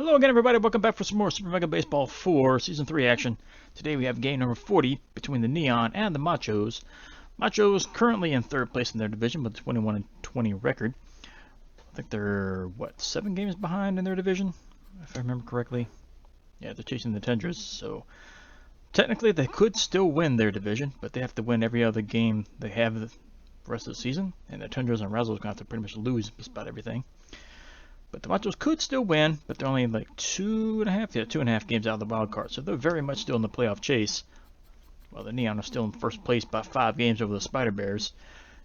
Hello again, everybody. Welcome back for some more Super Mega Baseball 4 Season 3 action. Today we have game number 40 between the Neon and the Machos. Machos currently in third place in their division with a 21-20 record. I think they're, 7 games behind in their division, if I remember correctly. Yeah, they're chasing the Tundras, so technically they could still win their division, but they have to win every other game they have the rest of the season, and the Tundras and Razzles are going to have to pretty much lose just about everything. But the Machos could still win, but they're only like 2.5 games out of the wild card. So they're very much still in the playoff chase. While the Neon are still in first place by 5 games over the Spider Bears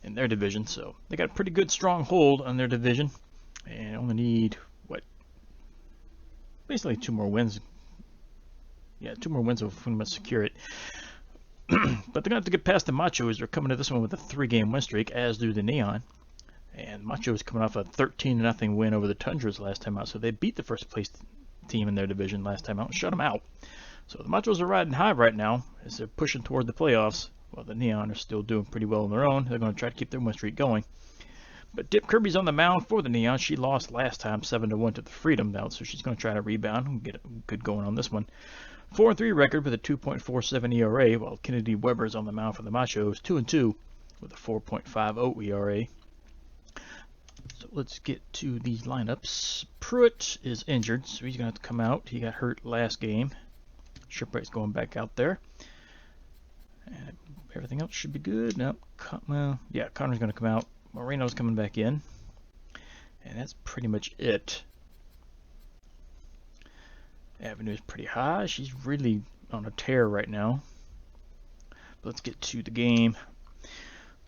in their division. So they got a pretty good strong hold on their division. And only need, basically 2 more wins. Yeah, 2 more wins will pretty much secure it. But they're going to have to get past the Machos. They're coming to this one with a 3-game win streak, as do the Neon. And Machos coming off a 13-0 win over the Tundras last time out. So they beat the first place team in their division last time out and shut them out. So the Machos are riding high right now as they're pushing toward the playoffs. While the Neon are still doing pretty well on their own. They're going to try to keep their win streak going. But Dip Kirby's on the mound for the Neon. She lost last time 7-1 to the Freedom Bout. So she's going to try to rebound and get good going on this one. 4-3 record with a 2.47 ERA. While Kennedy Weber's on the mound for the Machos. 2-2 with a 4.50 ERA. So let's get to these lineups. Pruitt is injured, so he's going to have to come out. He got hurt last game. Shipwright's going back out there. And everything else should be good. Nope. Yeah, Connor's going to come out. Moreno's coming back in. And that's pretty much it. Avenue is pretty high. She's really on a tear right now. But let's get to the game.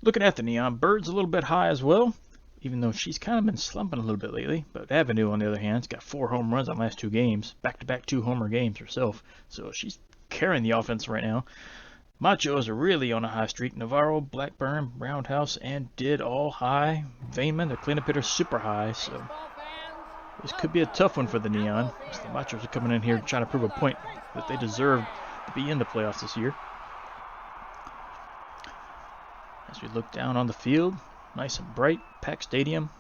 Looking at the Neon, Bird's a little bit high as well. Even though she's kind of been slumping a little bit lately. But Avenue, on the other hand, has got 4 home runs on the last 2 games. Back-to-back 2-homer games herself. So she's carrying the offense right now. Machos are really on a high streak. Navarro, Blackburn, Roundhouse, and Did all high. Vainman, their cleanup hitter, super high. So this could be a tough one for the Neon. The Machos are coming in here trying to prove a point that they deserve to be in the playoffs this year. As we look down on the field. Nice and bright, packed stadium.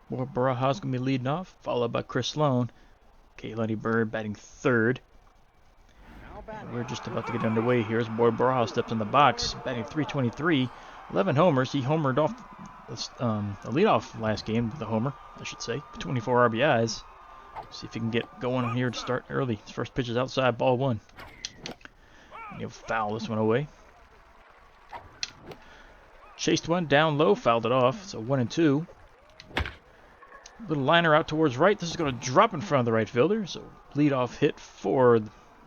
Boy Barajas going to be leading off, followed by Chris Sloan. Kaylani Bird batting third. And we're just about to get underway here as Boy Barajas steps in the box, batting .323, 11 homers. He homered off the leadoff last game with a homer, I should say, 24 RBIs. See if he can get going here to start early. His first pitch is outside, ball 1. And he'll foul this one away. Chased one down low, fouled it off. So 1-2. Little liner out towards right. This is going to drop in front of the right fielder. So leadoff hit for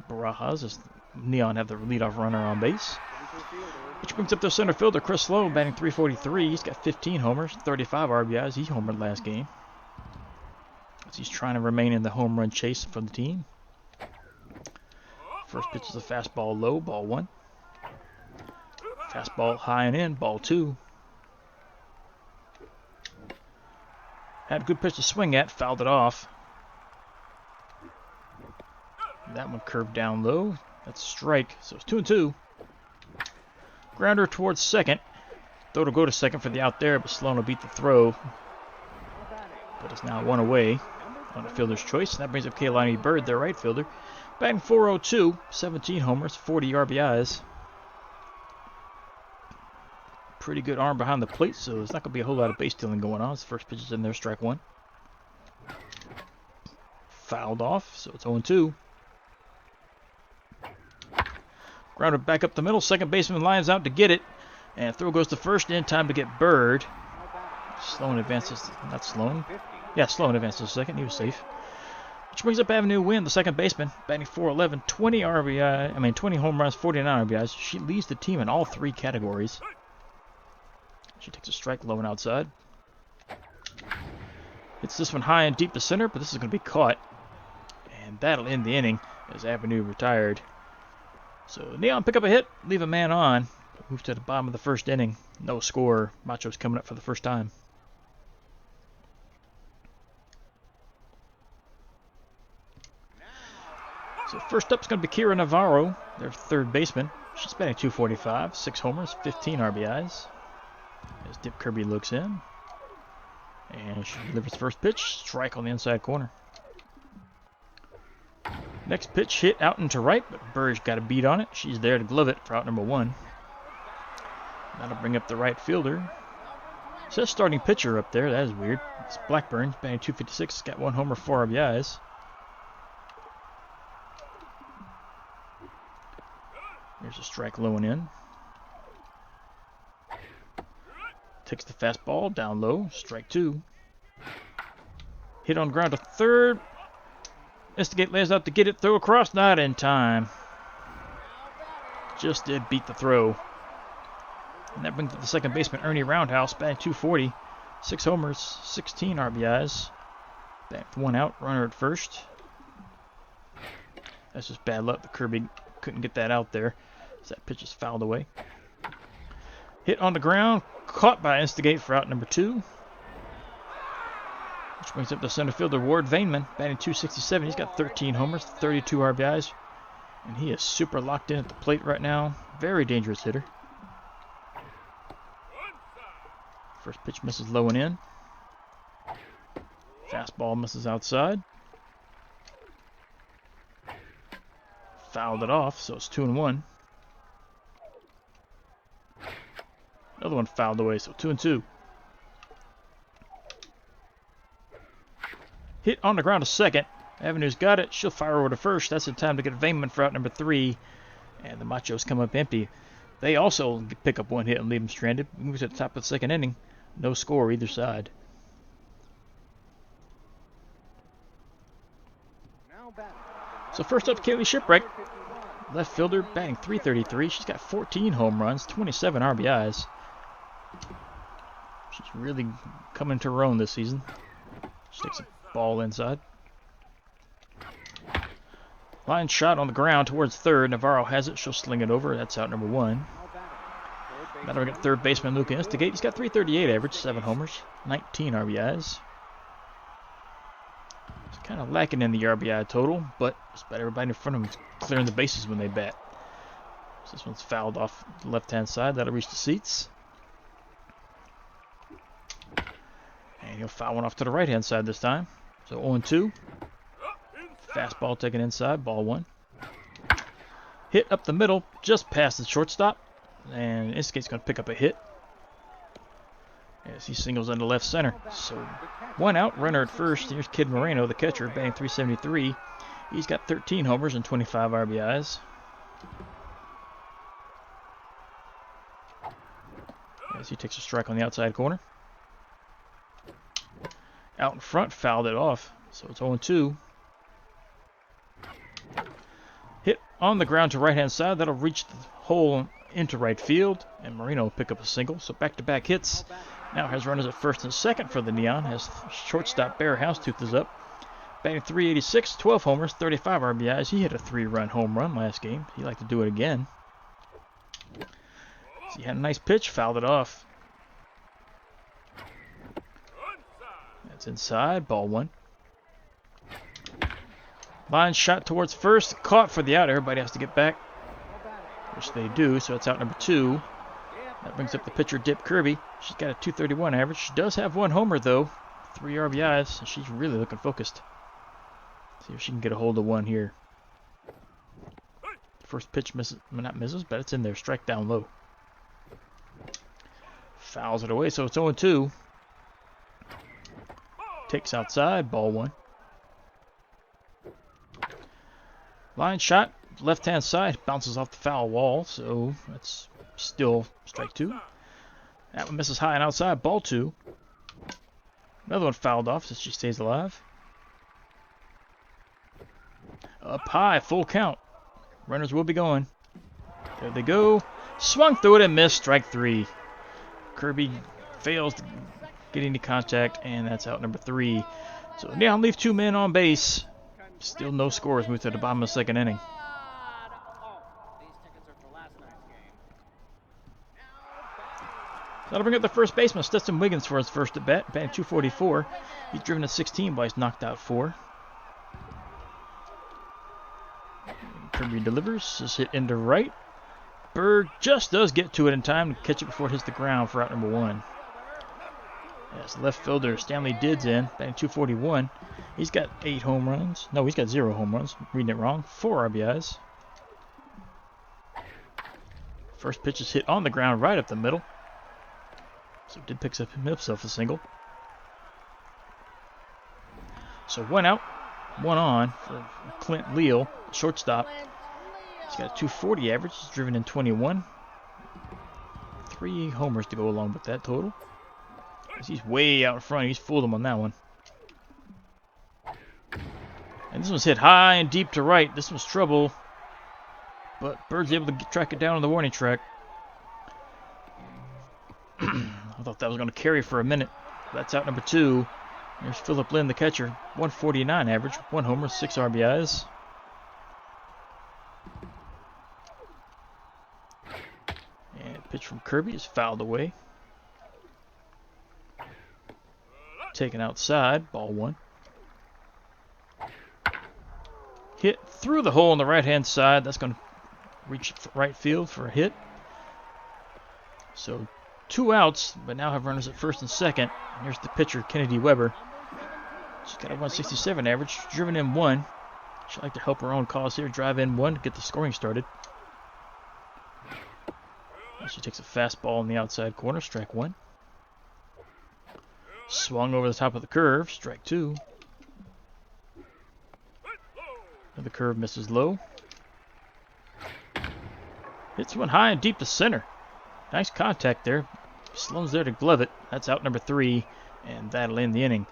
Barajas as Neon have the leadoff runner on base. Which brings up their center fielder, Chris Sloan, batting .343. He's got 15 homers, 35 RBIs. He homered last game. As he's trying to remain in the home run chase for the team. First pitch is a fastball low, ball 1. Fastball high and in, ball 2. Had a good pitch to swing at, fouled it off. That one curved down low. That's a strike, so it's 2-2. Grounder towards second. Throw to go to second for the out there, but Sloan will beat the throw. But it's now 1 away on the fielder's choice. And that brings up Kaylani Bird, their right fielder. Batting .402, 17 homers, 40 RBIs. Pretty good arm behind the plate, so there's not going to be a whole lot of base stealing going on. His first pitch is in there, strike 1. Fouled off, so it's 0-2. Grounded back up the middle. Second baseman lines out to get it. And throw goes to first in time to get Bird. Sloan advances. Not Sloan. Yeah, Sloan advances to second. He was safe. Which brings up Avenue Wynn, the second baseman. Batting .411, 20 home runs, 49 RBIs. She leads the team in all 3 categories. She takes a strike low and outside. Hits this one high and deep to center, but this is going to be caught. And that'll end the inning as Avenue retired. So Neon pick up a hit, leave a man on. Move to the bottom of the first inning. No score. Machos coming up for the first time. So first up is going to be Kira Navarro, their third baseman. She's batting .245, 6 homers, 15 RBIs. As Dip Kirby looks in. And she delivers the first pitch. Strike on the inside corner. Next pitch hit out into right, but Burge got a beat on it. She's there to glove it for out number 1. That'll bring up the right fielder. It says starting pitcher up there. That is weird. It's Blackburn, batting .256. Got 1 homer, 4 RBIs. There's a strike low and in. Takes the fastball down low. Strike 2. Hit on the ground to third. Instigate lays out to get it. Throw across. Not in time. Just did beat the throw. And that brings up the second baseman, Ernie Roundhouse, batting .240. 6 homers, 16 RBIs. Back 1 out. Runner at first. That's just bad luck. The Kirby couldn't get that out there. So that pitch is fouled away. Hit on the ground. Caught by Instigate for out number 2. Which brings up the center fielder, Ward Vainman, batting .267. He's got 13 homers, 32 RBIs. And he is super locked in at the plate right now. Very dangerous hitter. First pitch misses low and in. Fastball misses outside. Fouled it off, so it's 2-1. Another one fouled away, so 2-2. Hit on the ground to second. Avenue's got it. She'll fire over to first. That's in time to get Vainman for out number 3. And the Machos come up empty. They also pick up 1 hit and leave them stranded. Moves to the top of the second inning. No score either side. So first up, Kaylee Shipwreck. Left fielder, batting .333. She's got 14 home runs, 27 RBIs. She's really coming to her own this season. She takes a ball inside. Line shot on the ground towards third. Navarro has it. She'll sling it over. That's out number 1. That'll get third baseman Luca Instigate. He's got .338 average, 7 homers, 19 RBIs. He's kind of lacking in the RBI total, but just about everybody in front of him is clearing the bases when they bat. So this one's fouled off the left-hand side. That'll reach the seats. And he'll foul one off to the right-hand side this time. So 0-2. Fastball taken inside, ball 1. Hit up the middle, just past the shortstop. And Instigate's going to pick up a hit as he singles into left center. So 1 out, runner at first. Here's Kid Moreno, the catcher, batting .373. He's got 13 homers and 25 RBIs. As he takes a strike on the outside corner. Out in front, fouled it off. So it's 0-2. Hit on the ground to right-hand side. That'll reach the hole into right field. And Moreno will pick up a single. So back-to-back hits. Now has runners at first and second for the Neon. As shortstop Bear Houndstooth is up. Batting .386, 12 homers, 35 RBIs. He hit a 3-run home run last game. He'd like to do it again. So he had a nice pitch, fouled it off. That's inside, ball 1. Line shot towards first, caught for the out. Everybody has to get back, which they do, so it's out number 2. That brings up the pitcher, Dip Kirby. She's got a .231 average. She does have 1 homer, though. 3 RBIs, and she's really looking focused. See if she can get a hold of 1 here. First pitch misses, well, not misses, but it's in there. Strike down low. Fouls it away, so it's 0-2. Takes outside, ball 1. Line shot, left-hand side, bounces off the foul wall, so that's still strike 2. That one misses high and outside, ball 2. Another one fouled off since she stays alive. Up high, full count. Runners will be going. There they go. Swung through it and missed, strike 3. Kirby fails to get any contact, and that's out number 3. So Neon leave 2 men on base. Still no scores. Move to the bottom of the second inning. That'll bring up the first baseman, Stetson Wiggins, for his first at bat, batting .244. He's driven to 16, but he's knocked out 4. Kirby delivers. This hit into right. Berg just does get to it in time to catch it before it hits the ground for out number 1. As left fielder Stanley Dids in, batting 241. He's got 8 home runs. No, he's got 0 home runs. I'm reading it wrong. 4 RBIs. First pitch is hit on the ground right up the middle. So Did picks up himself a single. So 1 out, 1 on for Clint Leal, shortstop. He's got a 240 average. He's driven in 21. 3 homers to go along with that total. He's way out in front. He's fooled him on that one. And this one's hit high and deep to right. This one's trouble. But Bird's able to track it down on the warning track. I thought that was going to carry for a minute. That's out number 2. There's Philip Lynn, the catcher. 149 average. 1 homer, 6 RBIs. And pitch from Kirby is fouled away. Taken outside, ball 1. Hit through the hole on the right-hand side. That's going to reach right field for a hit. So 2 outs, but now have runners at first and second. And here's the pitcher, Kennedy Weber. She's got a 167 average, driven in 1. She'd like to help her own cause here, drive in 1 to get the scoring started. And she takes a fastball in the outside corner, strike 1. Swung over the top of the curve, strike 2. And the curve misses low. Hits one high and deep to center. Nice contact there. Sloan's there to glove it. That's out number 3, and that'll end the inning.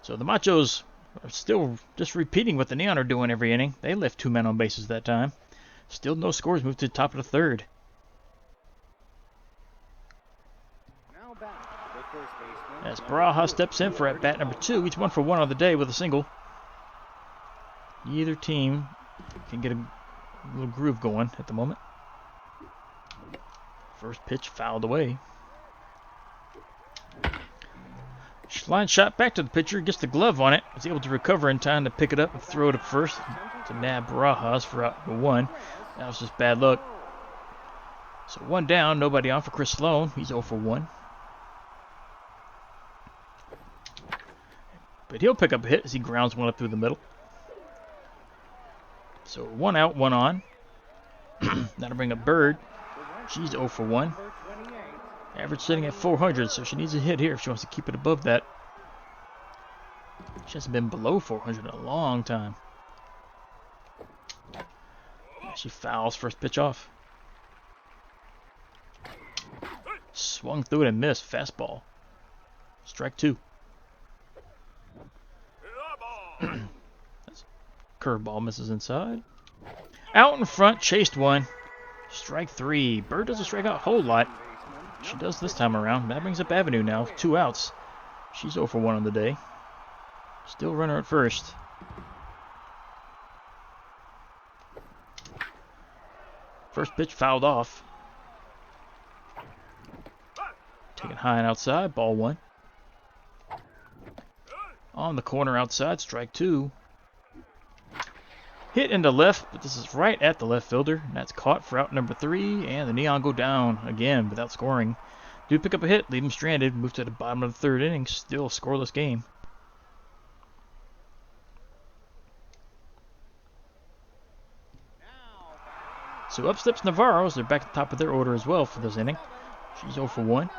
So the Machos are still just repeating what the Neon are doing every inning. They left 2 men on bases that time. Still no scores, moved to the top of the 3rd. As Baraja steps in for at bat number 2, he's 1 for 1 on the day with a single. Either team can get a little groove going at the moment. First pitch fouled away. Line shot back to the pitcher, gets the glove on it. Was able to recover in time to pick it up and throw it up first to nab Barajas for out number 1. That was just bad luck. So 1 down, nobody on for Chris Sloan. He's 0 for 1. But he'll pick up a hit as he grounds 1 up through the middle. So 1 out, 1 on. That'll bring up Bird. She's 0 for 1. Average sitting at 400, so she needs a hit here if she wants to keep it above that. She hasn't been below 400 in a long time. She fouls first pitch off. Swung through it and missed. Fastball. Strike 2. Curveball misses inside. Out in front, chased 1. Strike 3. Bird doesn't strike out a whole lot. She does this time around. That brings up Avenue now. 2 outs. She's 0 for 1 on the day. Still runner at first. First pitch fouled off. Taken high and outside. Ball 1. On the corner outside. Strike 2. Hit into left, but this is right at the left fielder. And that's caught for out number 3. And the Neon go down again without scoring. Do pick up a hit, leave him stranded, move to the bottom of the 3rd inning. Still a scoreless game. So up steps Navarro. They're back at the top of their order as well for this inning. She's 0 for 1.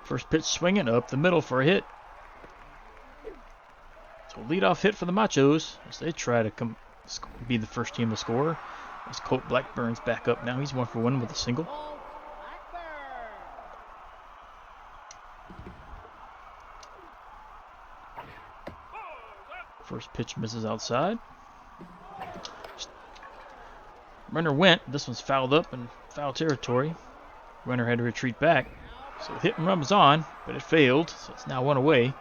First pitch swinging up the middle for a hit. So leadoff hit for the Machos as they try to be the first team to score. As Colt Blackburn's back up now. He's 1 for 1 with a single. First pitch misses outside. Runner went. This one's fouled up in foul territory. Runner had to retreat back. So hit and run was on, but it failed. So it's now 1 away.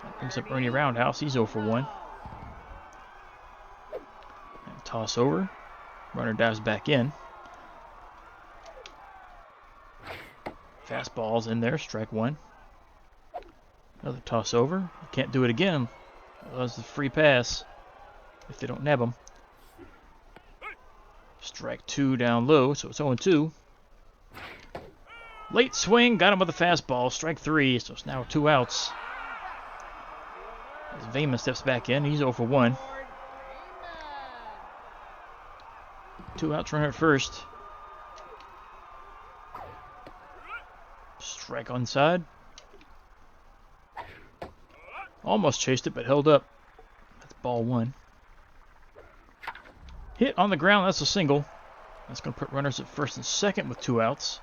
That brings up Ernie Roundhouse. He's 0 for 1. And toss over. Runner dives back in. Fastball's in there. Strike 1. Another toss over. Can't do it again. That was the free pass if they don't nab him. Strike 2 down low, so it's 0-2. Late swing, got him with a fastball. Strike 3, so it's now 2 outs. As Vayman steps back in, he's 0-1. 2 outs, runner at first. Strike on side. Almost chased it, but held up. That's ball 1. Hit on the ground, that's a single. That's going to put runners at first and second with 2 outs.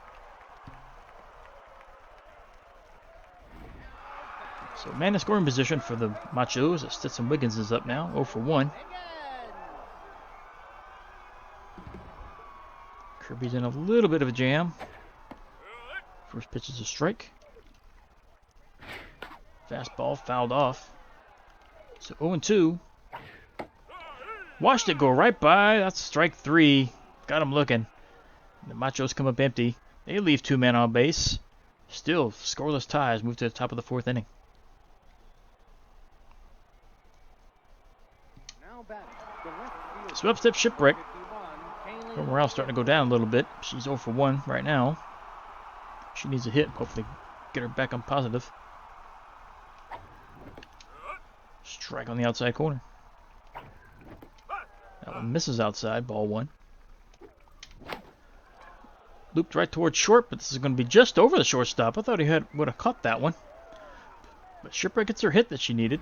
So man in scoring position for the Machos. Stetson Wiggins is up now, 0-1. Kirby's in a little bit of a jam. First pitch is a strike. Fastball fouled off. So 0-2. Watched it go right by. That's strike 3. Got him looking. The Machos come up empty. They leave 2 men on base. Still scoreless ties. Move to the top of the 4th inning. So up steps Shipwreck. Morale's starting to go down a little bit. She's 0-1 right now. She needs a hit. Hopefully get her back on positive. Strike on the outside corner. That one misses outside. Ball 1. Looped right towards short, but this is going to be just over the shortstop. I thought he would have caught that one. But Shipwreck gets her hit that she needed.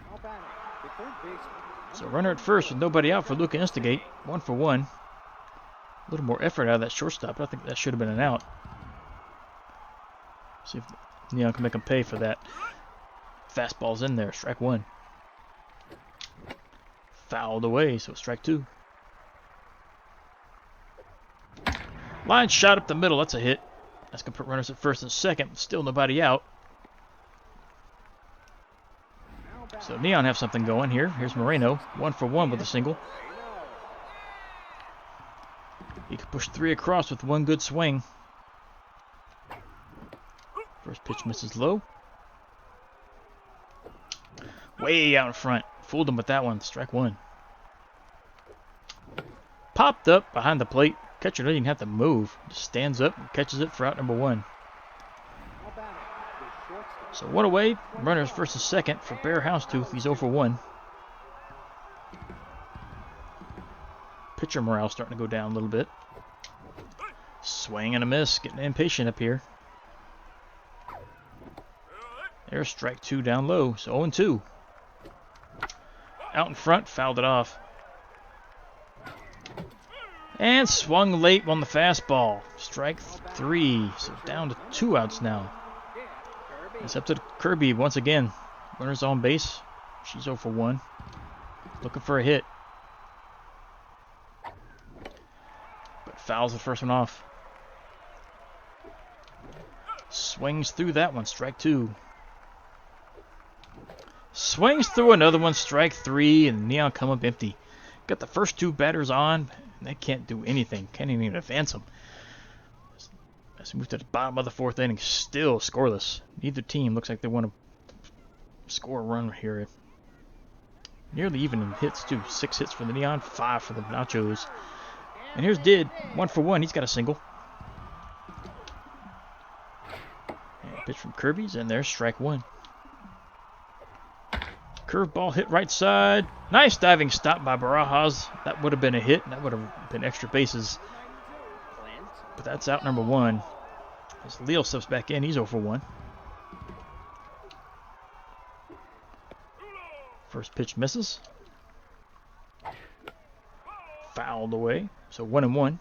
So runner at first with nobody out for Luke to instigate. 1-1. A little more effort out of that shortstop. I think that should have been an out. See if Neon can make him pay for that. Fastball's in there. Strike 1. Fouled away, so strike 2. Line shot up the middle. That's a hit. That's going to put runners at first and second. Still nobody out. So Neon have something going here. Here's Moreno. 1-1 with a single. He could push 3 across with 1 good swing. First pitch misses low. Way out in front. Fooled him with that one. Strike 1. Popped up behind the plate. Catcher doesn't even have to move. Just stands up and catches it for out number 1. So 1 away. Runners first and second for Bear Houndstooth. He's 0-1. Pitcher morale starting to go down a little bit. Swing and a miss. Getting impatient up here. There's strike 2 down low. So 0-2. Out in front. Fouled it off. And swung late on the fastball. Strike 3. So down to 2 outs now. It's up to Kirby once again. Runners on base. She's 0-1. Looking for a hit. But fouls the first one off. Swings through that one. Strike 2. Swings through another one. Strike 3. And Neon come up empty. Got the first 2 batters on. And they can't do anything. Can't even advance them. As we move to the bottom of the 4th inning, still scoreless. Neither team looks like they want to score a run here. Nearly even in hits, too. 6 hits for the Neon, 5 for the Machos. And here's Did, 1-1. He's got a single. And pitch from Kirby's, and there's strike 1. Curveball hit right side. Nice diving stop by Barajas. That would have been a hit, and that would have been extra bases. But that's out number 1. As Leo steps back in, he's 0-1. First pitch misses. Fouled away. So 1-1.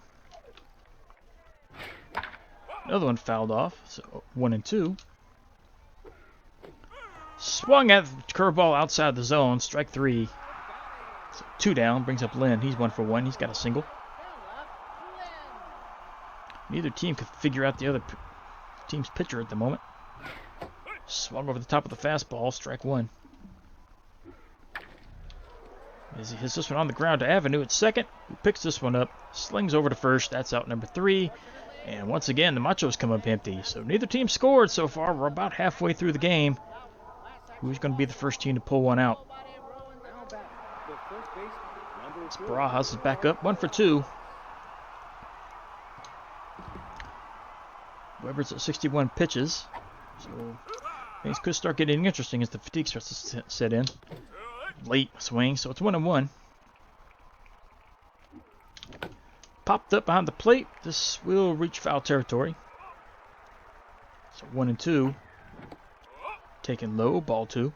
Another one fouled off. So 1-2. Swung at the curveball outside the zone. Strike 3. So 2 down. Brings up Lynn. He's 1-1. He's got a single. Neither team could figure out the other team's pitcher at the moment. Swung over the top of the fastball. Strike 1. As he hits this one on the ground to Avenue at second, who picks this one up, slings over to first. That's out number 3. And once again, the Machos come up empty. So neither team scored so far. We're about halfway through the game. Who's going to be the first team to pull one out? Barajas is back up, 1 for 2. Weber's at 61 pitches. So things could start getting interesting as the fatigue starts to set in. Late swing, so it's 1-1. Popped up behind the plate. This will reach foul territory. So 1-2. Taken low, ball 2.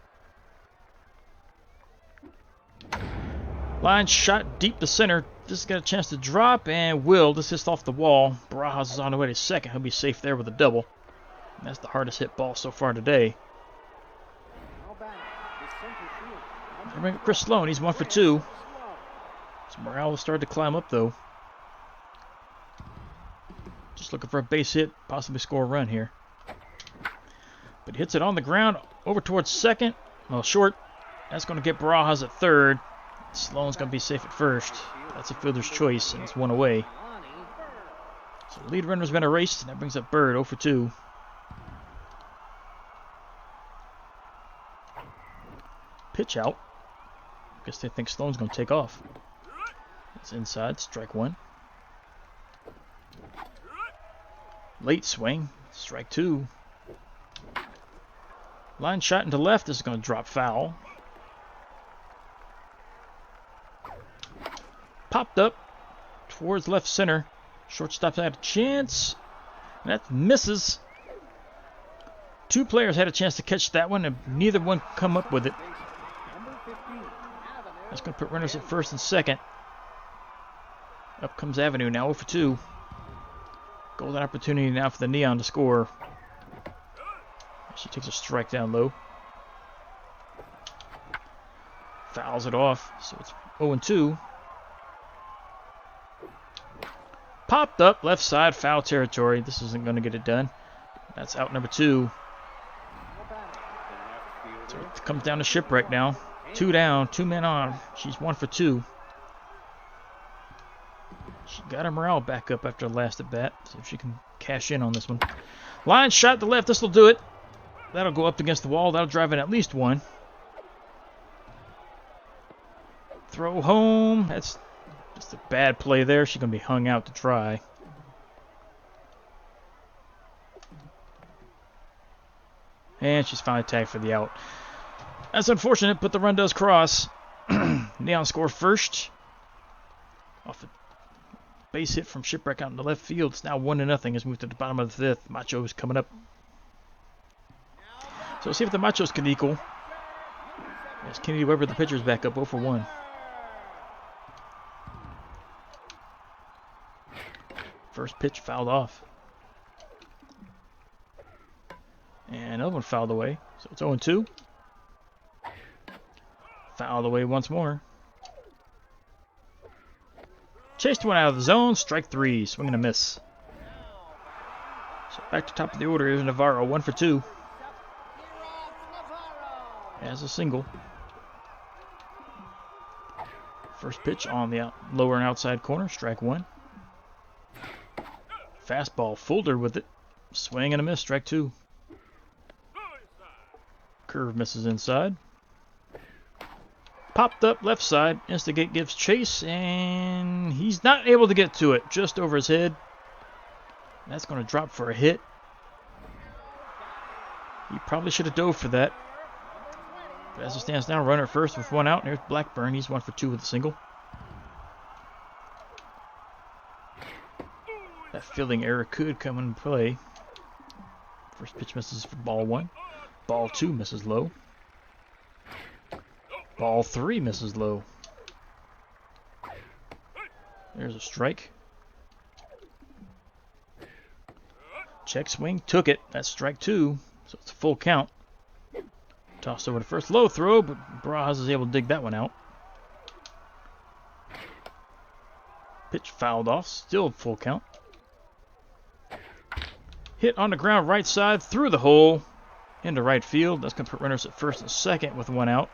Line shot deep to center. This got a chance to drop, and will. This hits off the wall. Barajas is on the way to second. He'll be safe there with a double. And that's the hardest hit ball so far today. Chris Sloan, he's 1 for 2. So Morales started to climb up though. Just looking for a base hit, possibly score a run here. But he hits it on the ground, over towards second. Well, short. That's going to get Barajas at third. Sloan's going to be safe at first. That's a fielder's choice, and it's 1 away. So the lead runner's been erased, and that brings up Bird, 0 for 2. Pitch out. Guess they think Sloan's going to take off. It's inside, strike 1. Late swing, strike 2. Line shot into left. This is going to drop foul. Popped up towards left center. Shortstop had a chance. And that misses. 2 players had a chance to catch that one, and neither one come up with it. That's going to put runners at first and second. Up comes Avenue now, 0 for 2. Golden opportunity now for the Neon to score. She takes a strike down low. Fouls it off, so it's 0-2. Popped up, left side, foul territory. This isn't going to get it done. That's out number 2. So it comes down to Shipwreck now. 2 down, 2 men on. She's 1 for 2. She got her morale back up after the last at bat. See if she can cash in on this one. Line shot to left. This will do it. That'll go up against the wall. That'll drive in at least 1. Throw home. That's just a bad play there. She's going to be hung out to dry. And she's finally tagged for the out. That's unfortunate, but the run does cross. Neon score first. Off a base hit from Shipwreck out in the left field. It's now 1-0. It's moved to the bottom of the 5th. Machos coming up. So we'll see if the Machos can equal. As Kennedy Weber, the pitcher's back up 0 for 1. First pitch fouled off. And another one fouled away. So it's 0-2. Fouled away once more. Chased one out of the zone. Strike 3. Swing and a miss. So back to top of the order. Here's Navarro. 1 for 2. Has a single. First pitch on the lower and outside corner. Strike 1. Fastball. Folder with it. Swing and a miss. Strike 2. Curve misses inside. Popped up left side. Instigate gives chase, and he's not able to get to it. Just over his head. That's going to drop for a hit. He probably should have dove for that. But as it stands now, runner at first with 1 out. And there's Blackburn. He's 1 for 2 with a single. That fielding error could come into play. First pitch misses for ball 1. Ball 2 misses low. Ball 3 misses low. There's a strike. Check swing, took it. That's strike 2, so it's a full count. Tossed over to first, low throw, but Barajas is able to dig that one out. Pitch fouled off, still full count. Hit on the ground right side, through the hole, into right field. That's going to put runners at first and second with 1 out.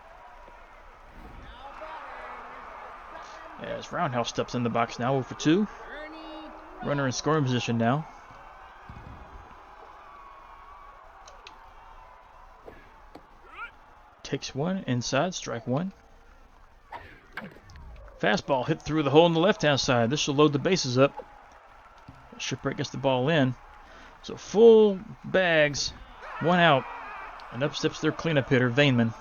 As Roundhouse steps in the box now, 0 for 2. Runner in scoring position now. Takes 1 inside, strike 1. Fastball hit through the hole on the left-hand side. This will load the bases up. Shipwreck gets the ball in. So full bags, 1 out, and up steps their cleanup hitter, Vaneman.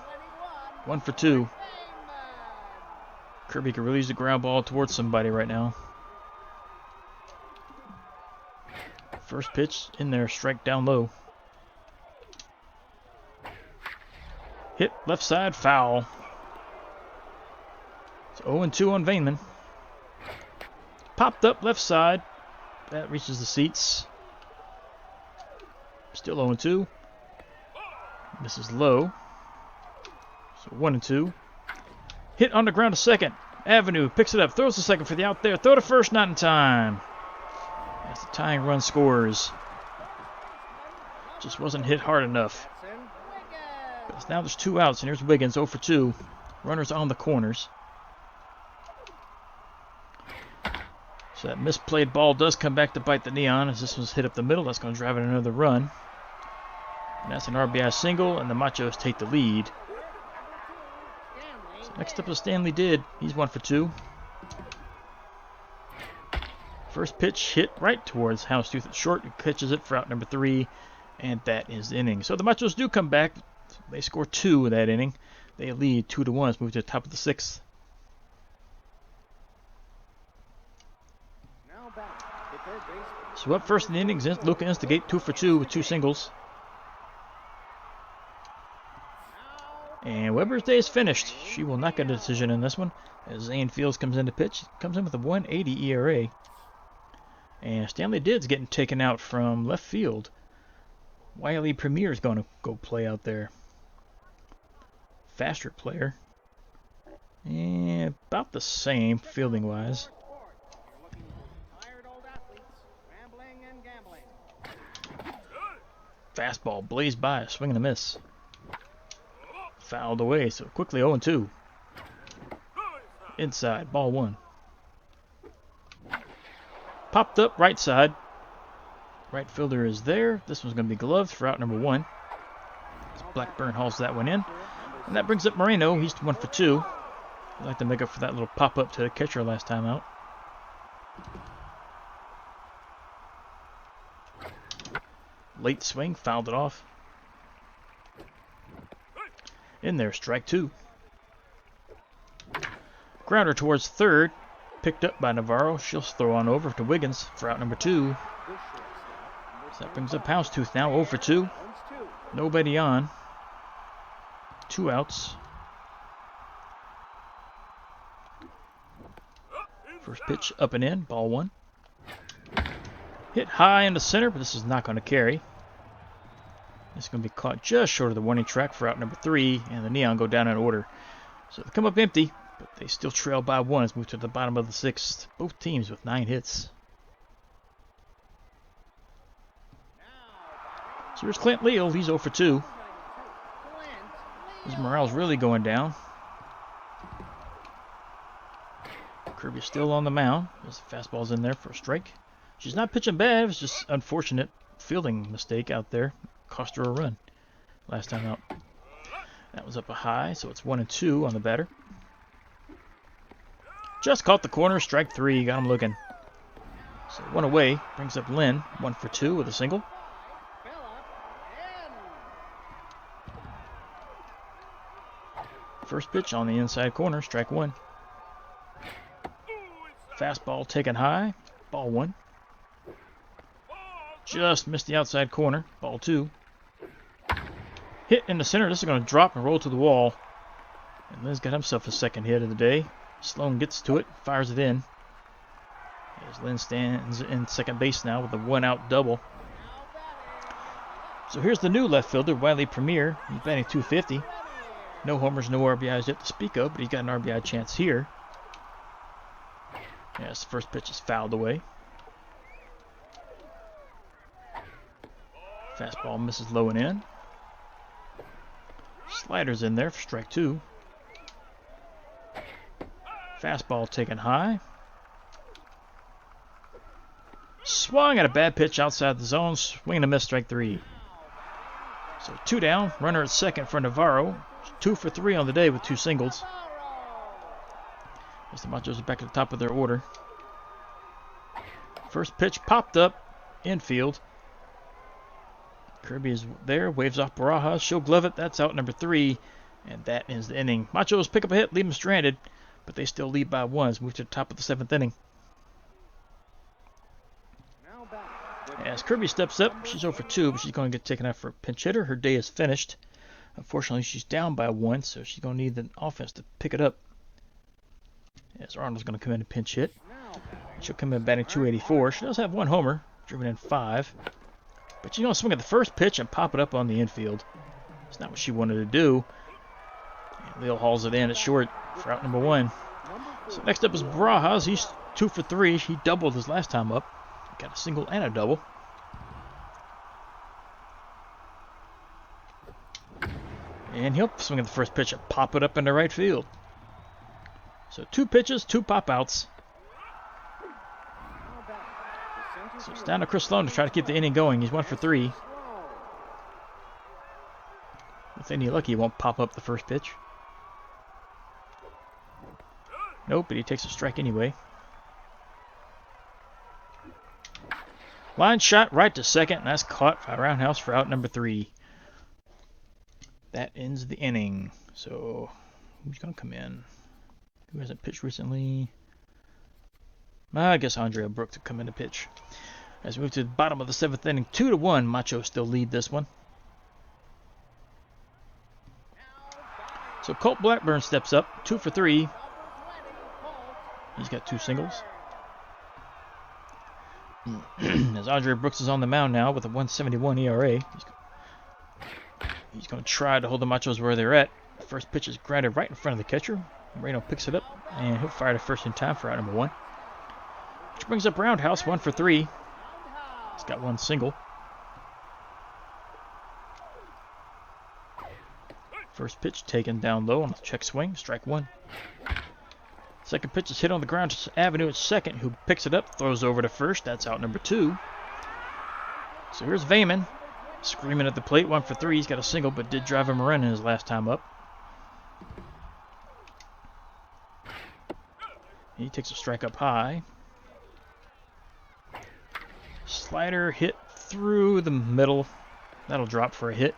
1 for 2. Kirby could really use the ground ball towards somebody right now. First pitch in there, strike down low. Hit left side, foul. It's 0-2 on Vaneman. Popped up left side. That reaches the seats. Still 0-2. Misses low. So 1-2. Hit on the ground to second. Avenue picks it up, throws to second for the out there. Throw to first, not in time. As the tying run scores. Just wasn't hit hard enough. But now there's 2 outs, and here's Wiggins 0 for 2. Runners on the corners. So that misplayed ball does come back to bite the Neon as this one's hit up the middle. That's going to drive in another run. And that's an RBI single, and the Machos take the lead. So next up is Stanley Did. He's 1 for 2. First pitch hit right towards Houndstooth at short. He catches it for out number 3, and that is the inning. So the Machos do come back. They score 2 in that inning. They lead 2-1. Let's move to the top of the 6th. So up first in the innings, Luca Instigate 2 for 2 with 2 singles. And Weber's day is finished. She will not get a decision in this one as Zane Fields comes in to pitch. Comes in with a 1.80 ERA. And Stanley Did's getting taken out from left field. Wiley Premier is going to go play out there. Faster player. And about the same fielding wise. Fastball blazed by, a swing and a miss. Fouled away, so quickly 0-2. Inside, ball 1. Popped up right side. Right fielder is there. This one's going to be gloved for out number 1. Blackburn hauls that one in. And that brings up Moreno. He's 1 for 2. I'd like to make up for that little pop-up to the catcher last time out. Late swing, fouled it off. In there, strike 2. Grounder towards third. Picked up by Navarro. She'll throw on over to Wiggins for out number 2. So that brings up Houndstooth now 0 for 2. Nobody on. 2 outs. First pitch up and in, ball 1. Hit high in the center, but this is not going to carry. It's going to be caught just short of the warning track for out number 3, and the Neon go down in order. So they come up empty, but they still trail by 1 as we move to the bottom of the 6th. Both teams with 9 hits. So here's Clint Leal. He's 0 for 2. His morale's really going down. Kirby's still on the mound. There's the fastball's in there for a strike. She's not pitching bad. It was just unfortunate fielding mistake out there. Cost her a run last time out. That was up a high, so it's 1-2 on the batter. Just caught the corner, strike 3. Got him looking. So 1 away. Brings up Lynn. 1 for 2 with a single. First pitch on the inside corner, strike 1. Fastball taken high, ball 1. Just missed the outside corner, ball 2. Hit in the center, this is going to drop and roll to the wall. And Lynn's got himself a second hit of the day. Sloan gets to it, fires it in. As Lynn stands in second base now with a 1-out double. So here's the new left fielder, Wiley Premier. He's batting .250. No homers, no RBIs yet to speak of, but he's got an RBI chance here. Yes, the first pitch is fouled away. Fastball misses low and in. Slider's in there for strike 2. Fastball taken high. Swung at a bad pitch outside the zone. Swing and a miss, strike 3. So 2 down. Runner at second for Navarro. 2 for 3 on the day with 2 singles. As the Machos are back at the top of their order. First pitch popped up. Infield. Kirby is there, waves off Barajas. She'll glove it. That's out number 3. And that ends the inning. Machos pick up a hit, leave them stranded. But they still lead by 1 as we move to the top of the 7th inning. As Kirby steps up, she's 0 for 2, but she's going to get taken out for a pinch hitter. Her day is finished. Unfortunately, she's down by 1, so she's going to need the offense to pick it up. As Arnold's going to come in and pinch hit. She'll come in batting .284. She does have 1 homer, driven in 5. But she's going to swing at the first pitch and pop it up on the infield. It's not what she wanted to do. And Leo hauls it in at short for out number 1. So next up is Barajas. He's 2 for 3. He doubled his last time up. Got a single and a double. And he'll swing at the first pitch and pop it up into right field. So 2 pitches, 2 pop-outs. So it's down to Chris Sloan to try to keep the inning going. He's 1 for 3. With any luck, he won't pop up the first pitch. Nope, but he takes a strike anyway. Line shot right to second, and that's caught by Roundhouse for out number 3. That ends the inning. So, who's going to come in? Who hasn't pitched recently? I guess Andrea Brooks will come in to pitch. As we move to the bottom of the 7th inning, 2-1. Machos still lead this one. So Colt Blackburn steps up, 2 for 3. He's got 2 singles. As Andrea Brooks is on the mound now with a 1.71 ERA. He's going to try to hold the Machos where they're at. The first pitch is grounded right in front of the catcher. Moreno picks it up, and he'll fire to first in time for out number 1. Which brings up Roundhouse, 1 for 3. He's got 1 single. First pitch taken down low on the check swing, strike 1. Second pitch is hit on the ground to Avenue at second, who picks it up, throws over to first. That's out number 2. So here's Vayman, screaming at the plate, 1 for 3. He's got a single, but did drive him around in his last time up. He takes a strike up high. Slider hit through the middle. That'll drop for a hit.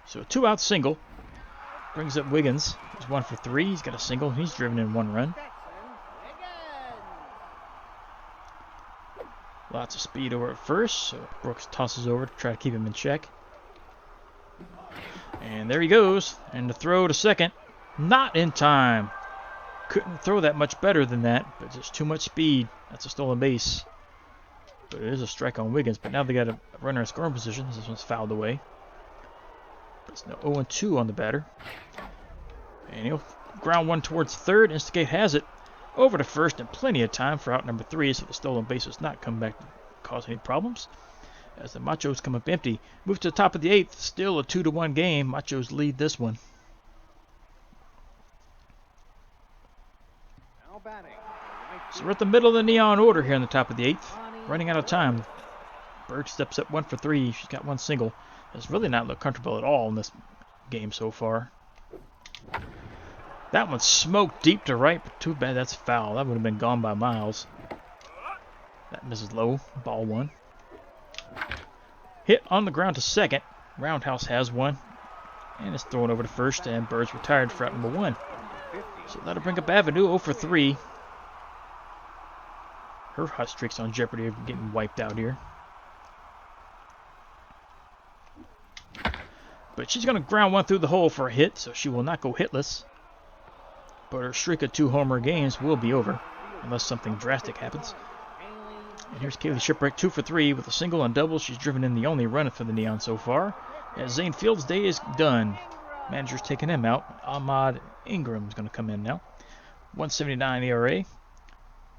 So a 2-out single. Brings up Wiggins. He's 1 for 3. He's got a single. He's driven in 1 run. Lots of speed over at first. So Brooks tosses over to try to keep him in check. And there he goes. And the throw to second. Not in time. Couldn't throw that much better than that, but just too much speed. That's a stolen base. But it is a strike on Wiggins. But now they got a runner in scoring position. This one's fouled away. It's now 0-2 on the batter. And he'll ground 1 towards third. Instigate has it over to first, and plenty of time for out number 3, so the stolen base does not come back to cause any problems. As the Machos come up empty. Move to the top of the 8th. Still a 2-1 game. Machos lead this one. So we're at the middle of the neon order here in the top of the 8th. Running out of time. Bird steps up 1 for 3. She's got 1 single. Has really not looked comfortable at all in this game so far. That one smoked deep to right, but too bad that's foul. That would have been gone by miles. That misses low. Ball 1. Hit on the ground to second. Roundhouse has 1. And it's thrown over to first, and Bird's retired for out number 1. So that'll bring up Avenue 0 for 3. Her hot streak's on jeopardy of getting wiped out here. But she's going to ground 1 through the hole for a hit, so she will not go hitless. But her streak of 2 homer games will be over, unless something drastic happens. And here's Kaylee Shipwreck, 2 for 3 with a single and double. She's driven in the only run for the Neon so far. As Zane Fields' day is done. Manager's taking him out. Ahmad Ingram's going to come in now. 1.79 ERA.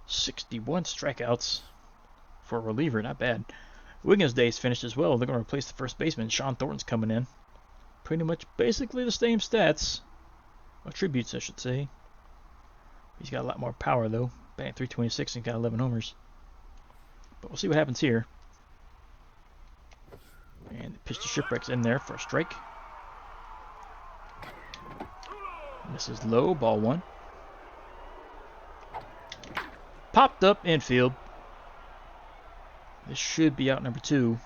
61 strikeouts for a reliever. Not bad. Wiggins' day is finished as well. They're going to replace the first baseman. Sean Thornton's coming in. Pretty much basically the same stats. Attributes, I should say. He's got a lot more power, though. Batting .326 and got 11 homers. But we'll see what happens here. And the pitch to Shipwreck's in there for a strike. Misses low, ball 1. Popped up infield. This should be out number 2.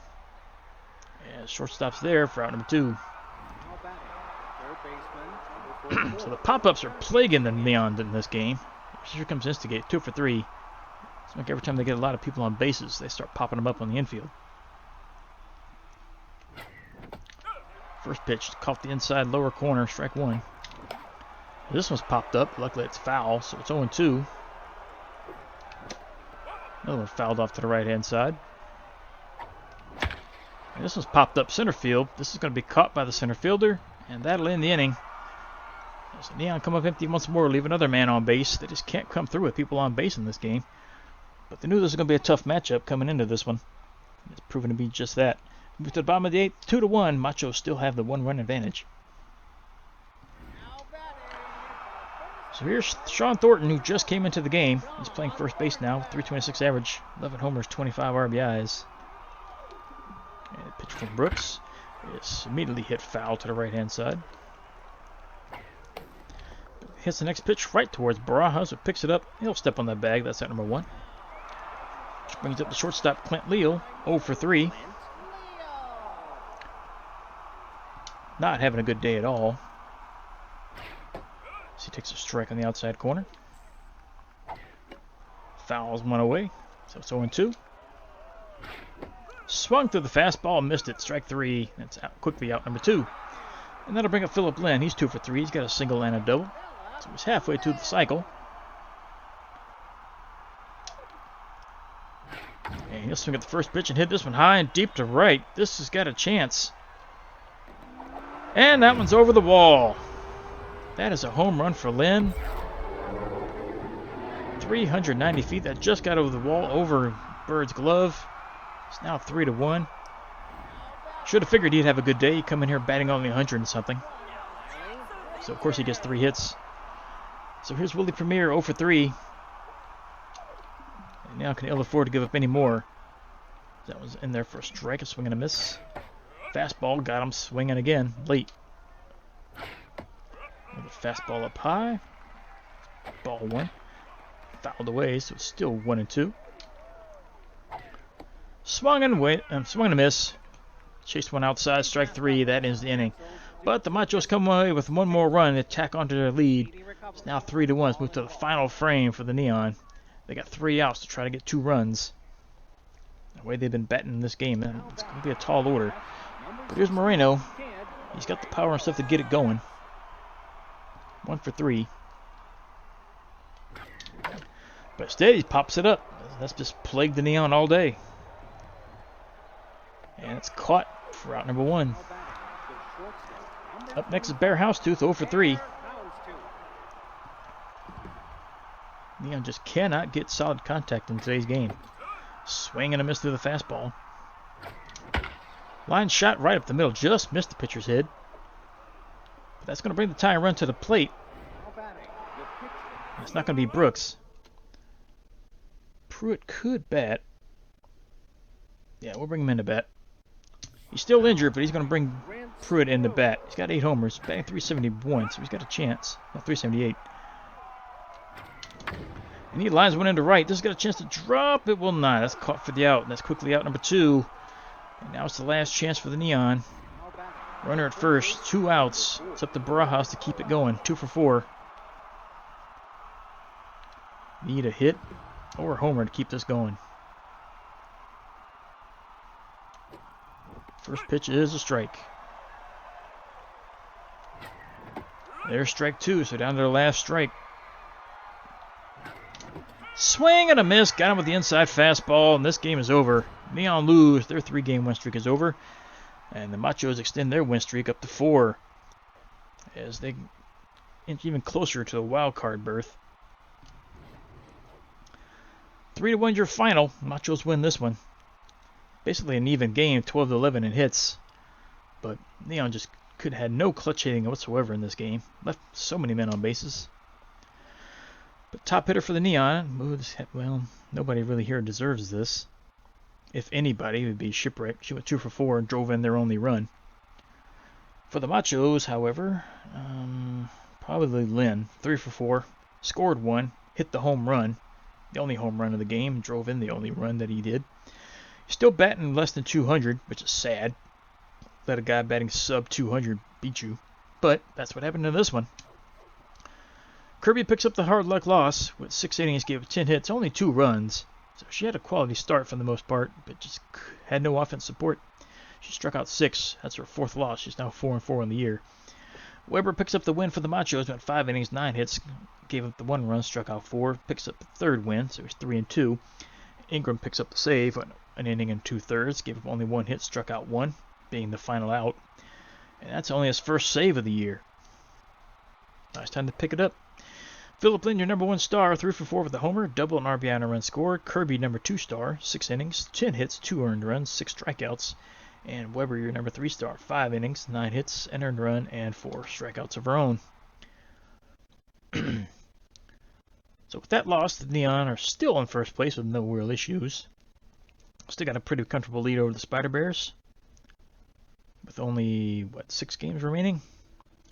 As shortstop's there for out number 2. So the pop-ups are plaguing the Neon in this game. Here comes Instigate, 2 for 3. It's like every time they get a lot of people on bases, they start popping them up on the infield. First pitch, caught the inside lower corner, strike 1. This one's popped up. Luckily it's foul, so it's 0-2. Another one fouled off to the right-hand side. And this one's popped up center field. This is going to be caught by the center fielder, and that'll end the inning. So Neon come up empty once more, leave another man on base. They just can't come through with people on base in this game. But they knew this was going to be a tough matchup coming into this one. It's proven to be just that. Move to the bottom of the 8th, 2-1. Machos still have the 1-run advantage. So here's Sean Thornton, who just came into the game. He's playing first base now, 326 average, 11 homers, 25 RBIs. And a pitch from Brooks is immediately hit foul to the right-hand side. Hits the next pitch right towards Barajas, who picks it up. He'll step on that bag. That's out number 1. Which brings up the shortstop, Clint Leal, 0 for 3. Not having a good day at all. So he takes a strike on the outside corner. Fouls one away. So it's 0-2. Swung through the fastball, missed it. Strike 3. That's quickly out number 2. And that'll bring up Philip Lynn. He's 2 for 3. He's got a single and a double. So he's halfway through the cycle. And he'll swing at the first pitch and hit this one high and deep to right. This has got a chance. And that one's over the wall. That is a home run for Lynn. 390 feet. That just got over the wall, over Bird's glove. It's now 3-1. Should have figured he'd have a good day. He'd come in here batting only 100 and something. So, of course, he gets 3 hits. So here's Willie Premier, 0 for 3. And now can ill afford to give up any more. That was in there for a strike, a swing and a miss. Fastball got him swinging again, late. Another fastball up high. Ball 1. Fouled away, so it's still 1-2. Swung and a miss. Chased one outside, strike 3. That ends the inning. But the Machos come away with one more run and tack onto their lead. It's now 3-1. Let's move to the final frame for the Neon. They got 3 outs to try to get 2 runs. The way they've been batting in this game, it's going to be a tall order. But here's Moreno. He's got the power and stuff to get it going. 1 for 3. But instead, he pops it up. That's just plagued the Neon all day. And it's caught for out number 1. Up next is Bear Housetooth, 0 for 3. Neon just cannot get solid contact in today's game. Swing and a miss through the fastball. Line shot right up the middle, just missed the pitcher's head. But that's going to bring the tying run to the plate. It's not going to be Brooks. Pruitt could bat. Yeah, we'll bring him in to bat. He's still injured, but he's going to bring Pruitt in to bat. He's got 8 homers, batting 371, so he's got a chance. No, 378. And he lines one into right. This has got a chance to drop. It will not. That's caught for the out. And that's quickly out number 2. And now it's the last chance for the Neon. Runner at first. 2 outs. It's up to Barajas to keep it going. 2 for 4. Need a hit or a homer to keep this going. First pitch is a strike. There's strike 2, so down to their last strike. Swing and a miss. Got him with the inside fastball, and this game is over. Neon lose. Their 3-game win streak is over. And the Machos extend their win streak up to 4 as they inch even closer to a wild card berth. 3-1 your final. Machos win this one. Basically an even game, 12-11 in hits. But Neon just could have had no clutch hitting whatsoever in this game. Left so many men on bases. But top hitter for the Neon moves, well, nobody really here deserves this. If anybody, it would be Shipwreck. She went 2 for 4 and drove in their only run. For the Machos, however, probably Lynn. 3 for 4, scored 1, hit the home run. The only home run of the game, drove in the only run that he did. He's still batting less than 200, which is sad. let a guy batting sub 200 beat you. But that's what happened in this one. Kirby picks up the hard luck loss with 6 innings, gave 10 hits, only 2 runs. So she had a quality start for the most part, but just had no offense support. She struck out 6. That's her 4th loss. She's now 4-4 on the year. Weber picks up the win for the Machos, went 5 innings, 9 hits, gave up the 1 run, struck out 4, picks up the 3rd win, so he's 3-2. Ingram picks up the save, an inning and 2/3, gave up only 1 hit, struck out 1, being the final out. And that's only his first save of the year. Now it's time to pick it up. Philip Lynn, your number 1 star, 3-for-4 with a homer, double, an RBI and a run scored. Kirby, number 2 star, 6 innings, 10 hits, 2 earned runs, 6 strikeouts. And Weber, your number 3 star, 5 innings, 9 hits, an earned run, and 4 strikeouts of her own. So with that loss, the Neon are still in first place with no real issues. Still got a pretty comfortable lead over the Spider Bears, with only, 6 games remaining?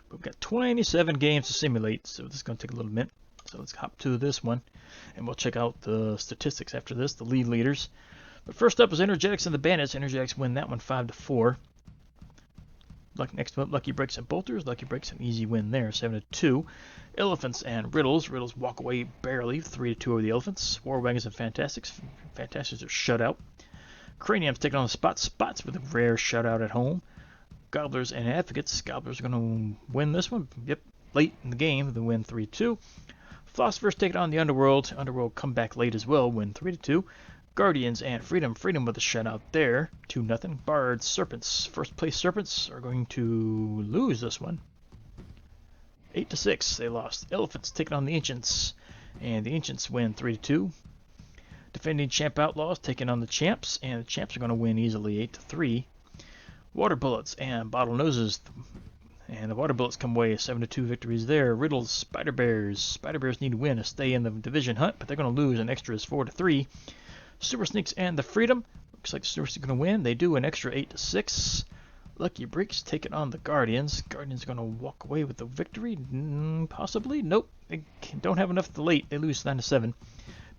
But we've got 27 games to simulate, so this is going to take a little minute. So let's hop to this one, and we'll check out the statistics after this, the lead leaders. But first up is Energetics and the Bandits. Energetics win that one 5-4. Next up, Lucky Breaks and Bolters. Lucky Breaks an easy win there, 7-2. Elephants and Riddles. Riddles walk away barely, 3-2 over the Elephants. War Wagons and Fantastics. Fantastics are shut out. Craniums taking on the Spots. Spots with a rare shutout at home. Gobblers and Advocates. Gobblers are going to win this one. Yep, late in the game, they win 3-2. Philosophers taking on the Underworld. Underworld come back late as well, win 3-2. Guardians and Freedom. Freedom with a shutout there, 2-0. Bards, Serpents. First place Serpents are going to lose this one. 8-6, they lost. Elephants taking on the Ancients, and the Ancients win 3-2. Defending Champ Outlaws taking on the Champs, and the Champs are going to win easily, 8-3. Water Bullets and Bottle Noses, and the Water Bullets come away 7-2 victories there. Riddles, Spider Bears. Spider Bears need to win to stay in the division hunt, but they're going to lose. An extra is 4-3. Super Sneaks and the Freedom. Looks like the Super Sneaks are going to win. They do an extra 8-6. Lucky Breaks taking on the Guardians. Guardians are going to walk away with the victory. Possibly. Nope. They don't have enough to late. They lose 9-7.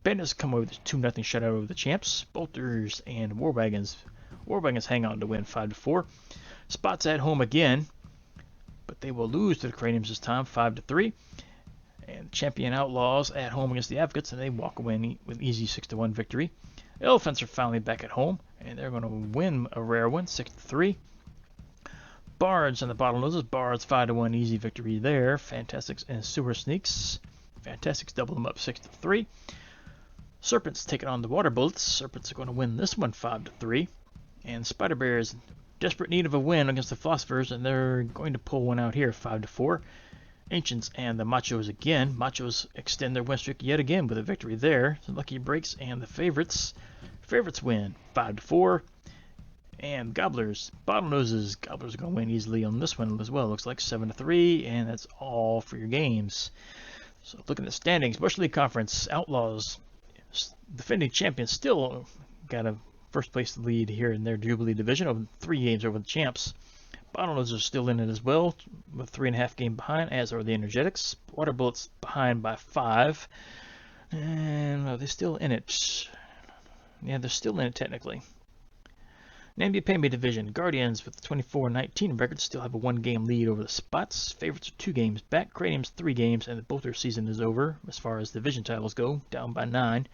Bandits come away with a 2-0 shutout over the Champs. Bolters and War Wagons. War Wagons hang on to win 5-4. Spots at home again, but they will lose to the Craniums this time, 5-3. And Champion Outlaws at home against the Advocates, and they walk away with easy 6-1 victory. Elephants are finally back at home, and they're going to win a rare one, 6-3. Bards and the Bottlenoses. Bards 5-1 easy victory there. Fantastics and Super Sneaks. Fantastics double them up 6-3. Serpents taking on the Water Bullets. Serpents are going to win this one 5-3. And Spider Bears desperate need of a win against the Philosophers, and they're going to pull one out here 5-4. Ancients and the Machos again. Machos extend their win streak yet again with a victory there. The Lucky Breaks and the Favorites. Favorites win 5-4. And Gobblers, Bottlenoses. Gobblers are going to win easily on this one as well. Looks like 7-3, and that's all for your games. So looking at the standings, Bush League Conference, Outlaws, defending champions, still got a first place lead here in their Jubilee division, over 3 games over the Champs. Bottlenoses are still in it as well, with 3.5 games behind, as are the Energetics. Water Bullets behind by 5. And are they still in it? Yeah, they're still in it technically. Namby-Pamby division, Guardians with the 24-19 record still have a 1-game lead over the Spots. Favorites are 2 games back. Craniums 3 games, and the Bolter season is over as far as division titles go, down by 9.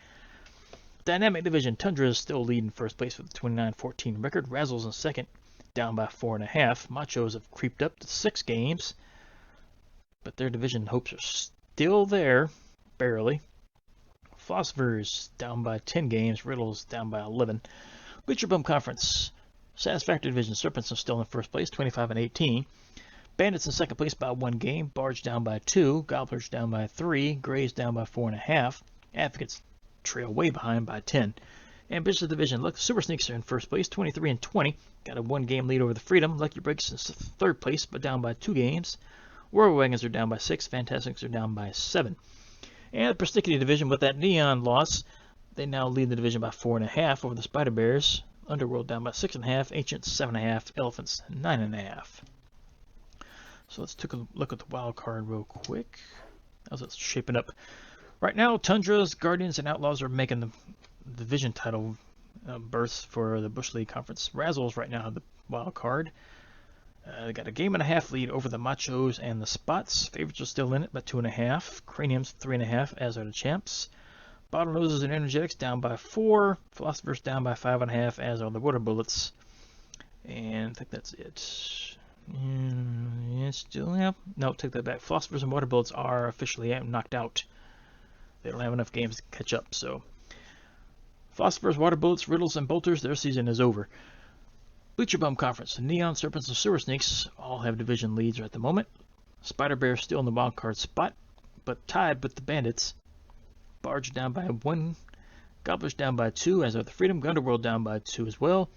Dynamic division, Tundra is still leading first place with the 29-14 record. Razzles in second, down by 4.5. Machos have creeped up to 6 games, but their division hopes are still there, barely. Philosophers down by 10 games. Riddles down by 11. Bleacher Bum Conference, Satisfactory division, Serpents are still in first place, 25-18. Bandits in second place by 1 game. Barge down by 2. Gobblers down by 3. Grays down by 4.5. Advocates trail way behind by 10. Ambitious division, look, Super Sneaks are in first place, 23-20. Got a 1-game lead over the Freedom. Lucky Breaks in third place, but down by 2 games. War Wagons are down by 6. Fantastics are down by 7. And the Persnickety division, with that Neon loss, they now lead the division by 4.5 over the Spider Bears. Underworld down by 6.5. Ancients 7.5. Elephants 9.5. So let's take a look at the wild card real quick. How's it shaping up? Right now, Tundras, Guardians, and Outlaws are making the division title berths for the Bush League Conference. Razzles right now have the wild card. They got a 1.5 game lead over the Machos and the Spots. Favorites are still in it, but 2.5. Craniums 3.5, as are the champs. Bottlenoses and Energetics down by 4. Philosophers down by 5.5, as are the Water Bullets. And I think that's it. Yeah, still have. No, take that back. Philosophers and Water Bullets are officially knocked out. They don't have enough games to catch up, so. Philosophers, Water Bullets, Riddles, and Bolters, their season is over. Bleacher Bum Conference. The Neon, Serpents, and Sewer Snakes all have division leads at the moment. Spider Bear still in the wild card spot, but tied with the Bandits. Barge down by 1. Gobblers down by 2, as are the Freedom. Underworld down by 2 as well.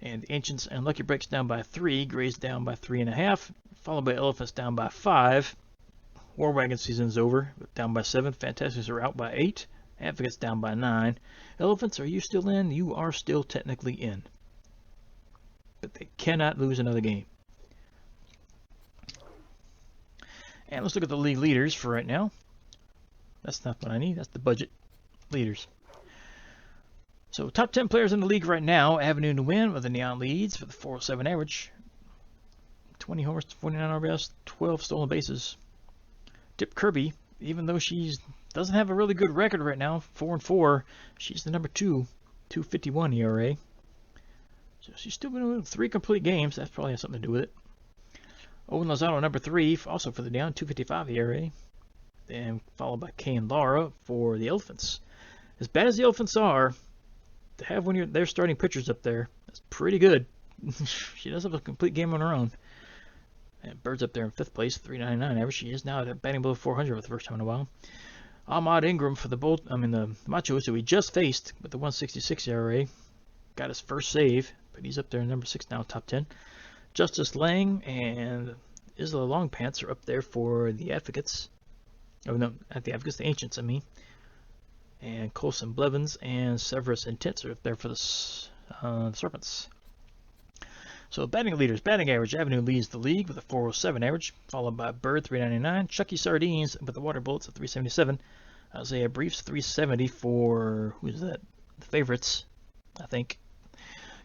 And the Ancients and Lucky Breaks down by 3. Grays down by 3.5. Followed by Elephants down by 5. War Wagon season's over, down by 7. Fantastics are out by 8. Advocates down by 9. Elephants, are you still in? You are still technically in. But they cannot lose another game. And let's look at the league leaders for right now. That's not what I need. That's the budget leaders. So top 10 players in the league right now. Avenue to win with the Neon leads for the 407 average. 20 homers, 49 RBIs, 12 stolen bases. Dip Kirby, even though she doesn't have a really good record right now, 4-4, she's the number 2, 2.51 ERA. So she's still been with 3 complete games. That probably has something to do with it. Owen Lozano, number 3, also for the Neon, 2.55 ERA. Then followed by Kay and Laura for the Elephants. As bad as the Elephants are, to have one of their starting pitchers up there, that's pretty good. She does have a complete game on her own. And Bird's up there in 5th place, 3.99 average. She is now at batting below 400 for the first time in a while. Ahmad Ingram for the Machos, who we just faced with the 1.66 ERA, got his first save, but he's up there in number 6 now, top 10. Justice Lang and Isla Longpants are up there for the Advocates. Oh no, not the Advocates, the Ancients, I mean. And Colson Blevins and Severus Intense are up there for the Serpents. So batting leaders, batting average, Avenue leads the league with a 407 average, followed by Bird 399, Chucky Sardines with the Water Bullets at 377, Isaiah Briefs 370 for, who's that? The Favorites, I think.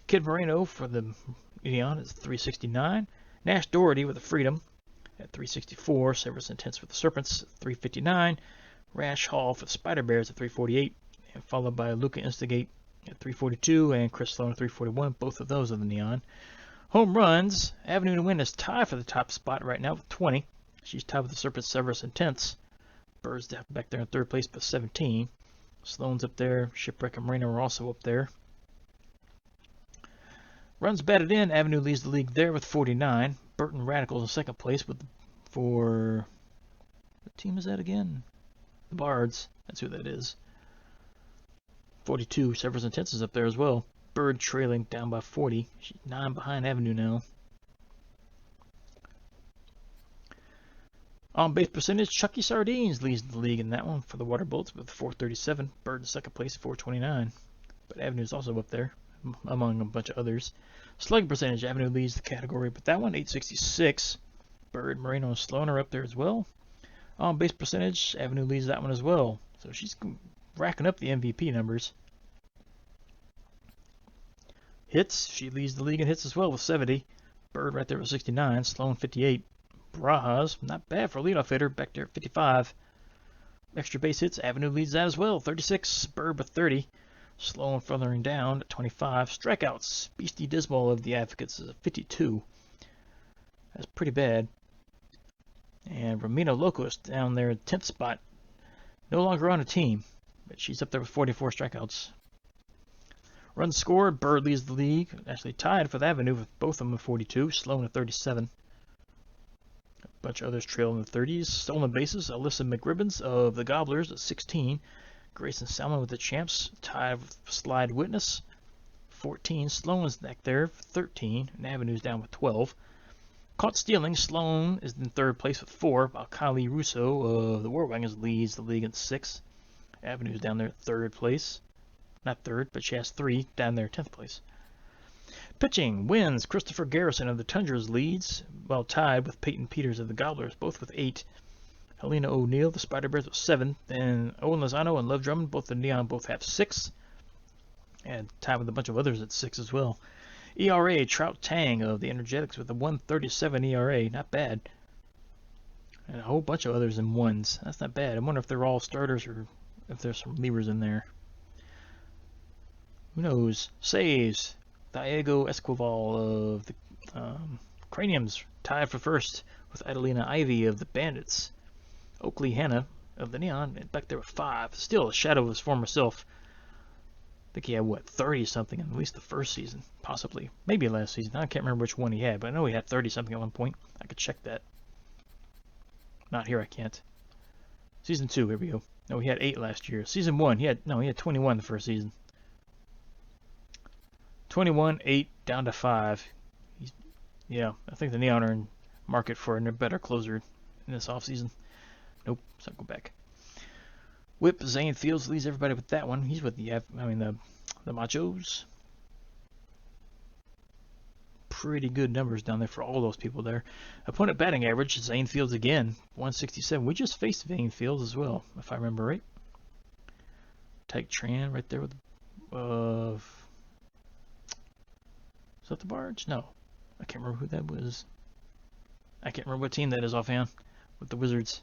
Kid Moreno for the Neon is 369, Nash Doherty with the Freedom at 364, Severus Intense with the Serpents at 359, Rash Hall for the Spider Bears at 348, and followed by Luca Instigate at 342 and Chris Sloan at 341. Both of those are the Neon. Home runs, Avenue to win is tied for the top spot right now with 20. She's tied with the Serpents, Severus Intense. Birds back there in 3rd place with 17. Sloan's up there. Shipwreck and Moreno are also up there. Runs batted in, Avenue leads the league there with 49. Burton Radicals in 2nd place for what team is that again? The Bards. That's who that is. 42. Severus Intense is up there as well. Bird trailing down by 40. She's 9 behind Avenue now. On base percentage, Chucky Sardines leads the league in that one for the Water Bullets with 437. Bird in 2nd place, 429. But Avenue's also up there, among a bunch of others. Slugging percentage, Avenue leads the category, but that one, 866. Bird, Moreno, and Sloan are up there as well. On base percentage, Avenue leads that one as well. So she's racking up the MVP numbers. Hits, she leads the league in hits as well with 70. Bird right there with 69. Sloan 58. Barajas, not bad for a leadoff hitter, back there at 55. Extra base hits, Avenue leads that as well, 36. Bird with 30. Sloan furthering down at 25. Strikeouts, Beastie Dismal of the Advocates is at 52. That's pretty bad. And Ramiro Locos down there at 10th spot. No longer on a team, but she's up there with 44 strikeouts. Runs scored, Bird leads the league. Actually tied for the Avenue with both of them at 42. Sloan at 37. A bunch of others trail in the 30s. Stolen bases, Alyssa McRibbons of the Gobblers at 16. Grayson Salmon with the Champs, tied with Slide Witness, 14. Sloan's back there, 13. And Avenue's down with 12. Caught stealing, Sloan is in 3rd place with 4. While Kylie Russo of the War Wagons leads the league in 6th. Avenue's down there at 3rd place. Not 3rd, but she has 3 down there, 10th place. Pitching wins. Christopher Garrison of the Tundras leads, well tied with Peyton Peters of the Gobblers, both with 8. Helena O'Neill, the Spider Bears, with 7. Then Owen Lozano and Love Drummond, both the Neon, both have 6. And tied with a bunch of others at 6 as well. ERA, Trout Tang of the Energetics with a 137 ERA. Not bad. And a whole bunch of others in ones. That's not bad. I wonder if they're all starters or if there's some relievers in there. Who knows? Saves. Diego Esquivel of the Craniums tied for first with Adelina Ivy of the Bandits. Oakley Hanna of the Neon, and back there with 5. Still a shadow of his former self. I think he had, what, 30-something in at least the first season, possibly. Maybe last season. I can't remember which one he had, but I know he had 30-something at one point. I could check that. Not here, I can't. Season 2, here we go. No, he had 8 last year. Season 1, he had 21 the first season. 21, 8, down to 5. Yeah, I think the Neon are in market for a better closer in this offseason. Nope, let's not go back. Whip, Zane Fields leads everybody with that one. He's with the Machos. Pretty good numbers down there for all those people there. Opponent batting average, Zane Fields again, 167. We just faced Zane Fields as well, if I remember right. Tyke Tran right there with is that the Barge? No. I can't remember who that was. I can't remember what team that is offhand with the Wizards.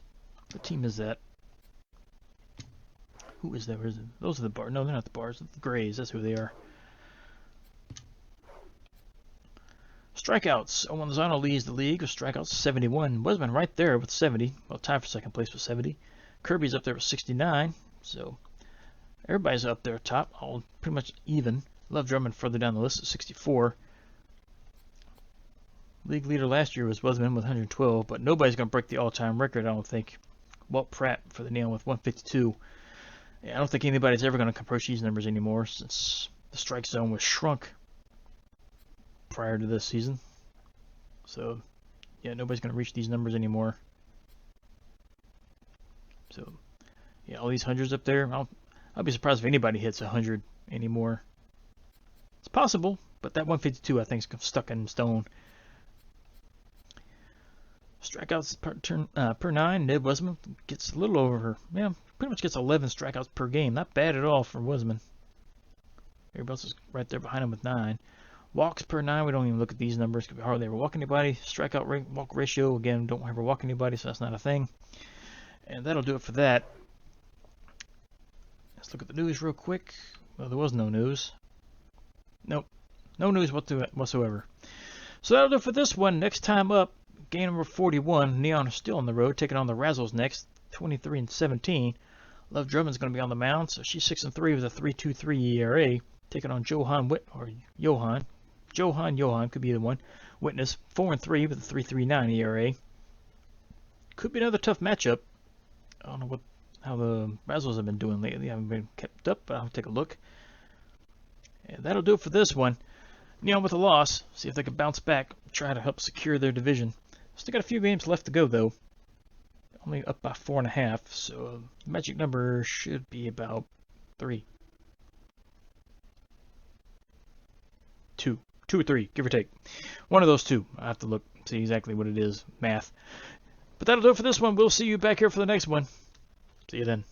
What team is that? Who is that? Where is it? Those are the Bars. No, they're not the Bars. The Grays. That's who they are. Strikeouts. Owen Lozano leads the league with strikeouts 71. Wesman right there with 70. Well, tied for second place with 70. Kirby's up there with 69. So everybody's up there top. All pretty much even. Love Drummond further down the list at 64. League leader last year was Wesman with 112, but nobody's going to break the all-time record, I don't think. Walt Pratt for the Neon with 152. Yeah, I don't think anybody's ever going to approach these numbers anymore since the strike zone was shrunk prior to this season. So, yeah, nobody's going to reach these numbers anymore. So, yeah, all these hundreds up there, I'll be surprised if anybody hits 100 anymore. It's possible, but that 152 I think is stuck in stone. Strikeouts per 9. Ned Wesman gets a little over, pretty much gets 11 strikeouts per game. Not bad at all for Wesman. Everybody else is right there behind him with 9. Walks per 9. We don't even look at these numbers because we hardly ever walk anybody. Strikeout rate, walk ratio, again, don't ever walk anybody, so that's not a thing. And that'll do it for that. Let's look at the news real quick. Well, there was no news. Nope. No news whatsoever. So that'll do it for this one. Next time up, game number 41. Neon is still on the road, taking on the Razzles next, 23-17. Love Drummond's going to be on the mound, so she's 6-3 with a 3.23 ERA, taking on Johan could be the one. Witness 4-3 with a 3.39 ERA. Could be another tough matchup. I don't know how the Razzles have been doing lately. I haven't been kept up, but I'll take a look. And that'll do it for this one. Neon with a loss. See if they can bounce back. Try to help secure their division. Still got a few games left to go, though. Only up by 4.5, so the magic number should be about 3. 2 or 3, give or take. One of those two. I have to look, see exactly what it is. Math. But that'll do it for this one. We'll see you back here for the next one. See you then.